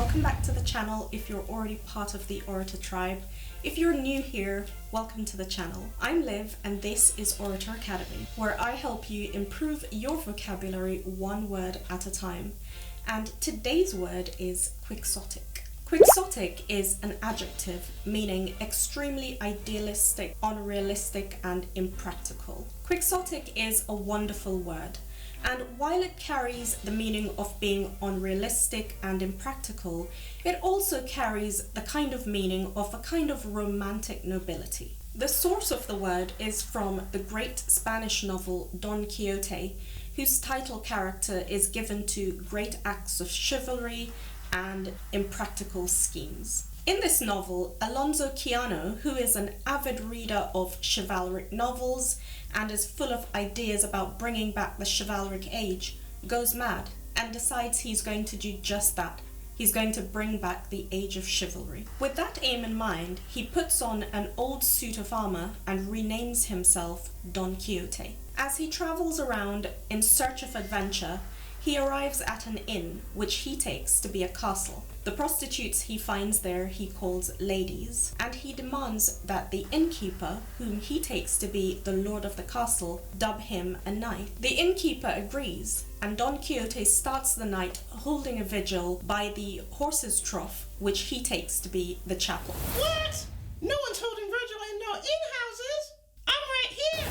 welcome back to the channel if you're already part of the Orator tribe. If you're new here, welcome to the channel. I'm Liv and this is Orator Academy, where I help you improve your vocabulary one word at a time. And today's word is Quixotic. Quixotic is an adjective meaning extremely idealistic, unrealistic and impractical. Quixotic is a wonderful word. And while it carries the meaning of being unrealistic and impractical, it also carries the kind of meaning of a kind of romantic nobility. The source of the word is from the great Spanish novel Don Quixote, whose title character is given to great acts of chivalry and impractical schemes. In this novel, Alonso Quijano, who is an avid reader of chivalric novels and is full of ideas about bringing back the chivalric age, goes mad and decides he's going to do just that. He's going to bring back the age of chivalry. With that aim in mind, he puts on an old suit of armor and renames himself Don Quixote. As he travels around in search of adventure, he arrives at an inn, which he takes to be a castle. The prostitutes he finds there he calls ladies, and he demands that the innkeeper, whom he takes to be the lord of the castle, dub him a knight. The innkeeper agrees, and Don Quixote starts the night holding a vigil by the horse's trough, which he takes to be the chapel. What? No one's holding vigil in no inn-houses? I'm right here!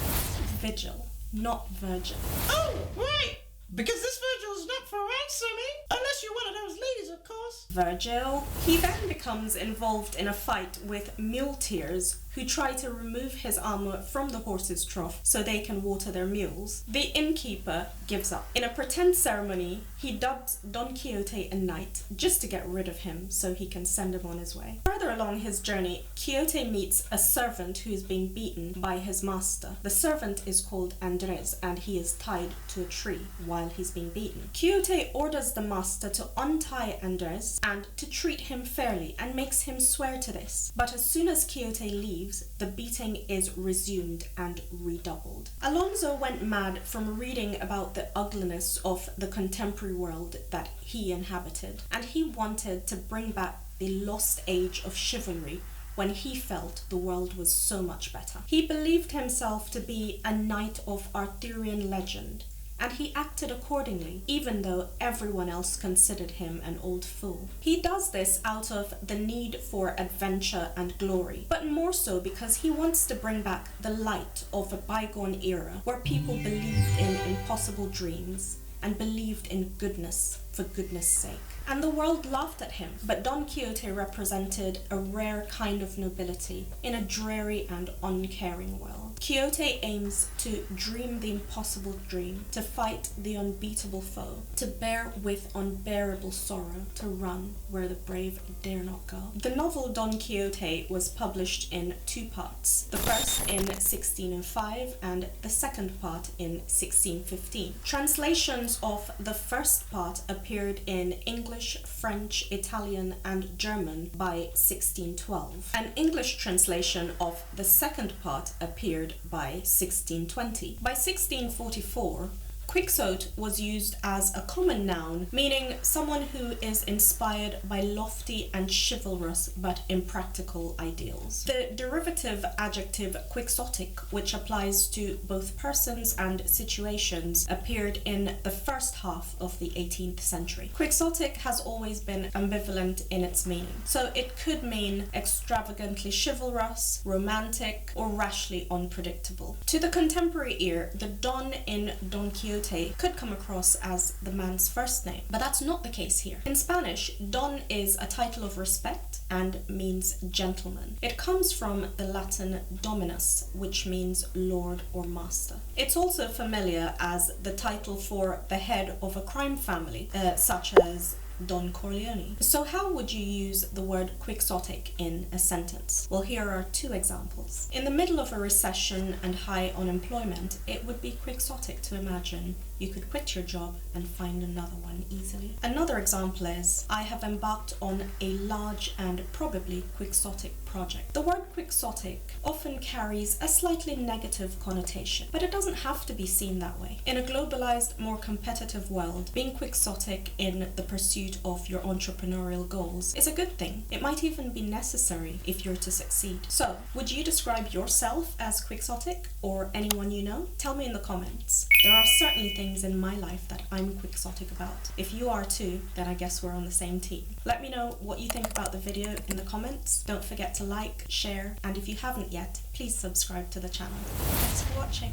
Vigil, not virgin. Oh, right! Because this vigil is not for ransoming, unless you're one of those ladies, of course. Virgil. He then becomes involved in a fight with muleteers who try to remove his armor from the horse's trough so they can water their mules. The innkeeper gives up. In a pretend ceremony, he dubs Don Quixote a knight just to get rid of him so he can send him on his way. Further along his journey, Quixote meets a servant who is being beaten by his master. The servant is called Andres and he is tied to a tree while he's being beaten. Quixote orders the master to untie Andres and to treat him fairly and makes him swear to this. But as soon as Quixote leaves, the beating is resumed and redoubled. Alonso went mad from reading about the ugliness of the contemporary world that he inhabited, and he wanted to bring back the lost age of chivalry when he felt the world was so much better. He believed himself to be a knight of Arthurian legend, and he acted accordingly, even though everyone else considered him an old fool. He does this out of the need for adventure and glory, but more so because he wants to bring back the light of a bygone era where people believed in impossible dreams and believed in goodness for goodness sake. And the world laughed at him, but Don Quixote represented a rare kind of nobility in a dreary and uncaring world. Quixote aims to dream the impossible dream, to fight the unbeatable foe, to bear with unbearable sorrow, to run where the brave dare not go. The novel Don Quixote was published in two parts, the first in 1605 and the second part in 1615. Translations of the first part appeared in English, French, Italian and German by 1612. An English translation of the second part appeared by 1620. By 1644, Quixote was used as a common noun, meaning someone who is inspired by lofty and chivalrous but impractical ideals. The derivative adjective Quixotic, which applies to both persons and situations, appeared in the first half of the 18th century. Quixotic has always been ambivalent in its meaning, so it could mean extravagantly chivalrous, romantic, or rashly unpredictable. To the contemporary ear, the Don in Don Quixote could come across as the man's first name, but that's not the case here. In Spanish, Don is a title of respect and means gentleman. It comes from the Latin dominus, which means lord or master. It's also familiar as the title for the head of a crime family, such as Don Corleone. So how would you use the word Quixotic in a sentence? Well, here are two examples. In the middle of a recession and high unemployment, it would be quixotic to imagine you could quit your job and find another one easily. Another example is, I have embarked on a large and probably quixotic project. The word quixotic often carries a slightly negative connotation, but it doesn't have to be seen that way. In a globalized, more competitive world, being quixotic in the pursuit of your entrepreneurial goals is a good thing. It might even be necessary if you're to succeed. So, would you describe yourself as quixotic or anyone you know? Tell me in the comments. There are certainly things in my life that I'm quixotic about. If you are too, then I guess we're on the same team. Let me know what you think about the video in the comments. Don't forget to like, share, and if you haven't yet, please subscribe to the channel. Thanks for watching.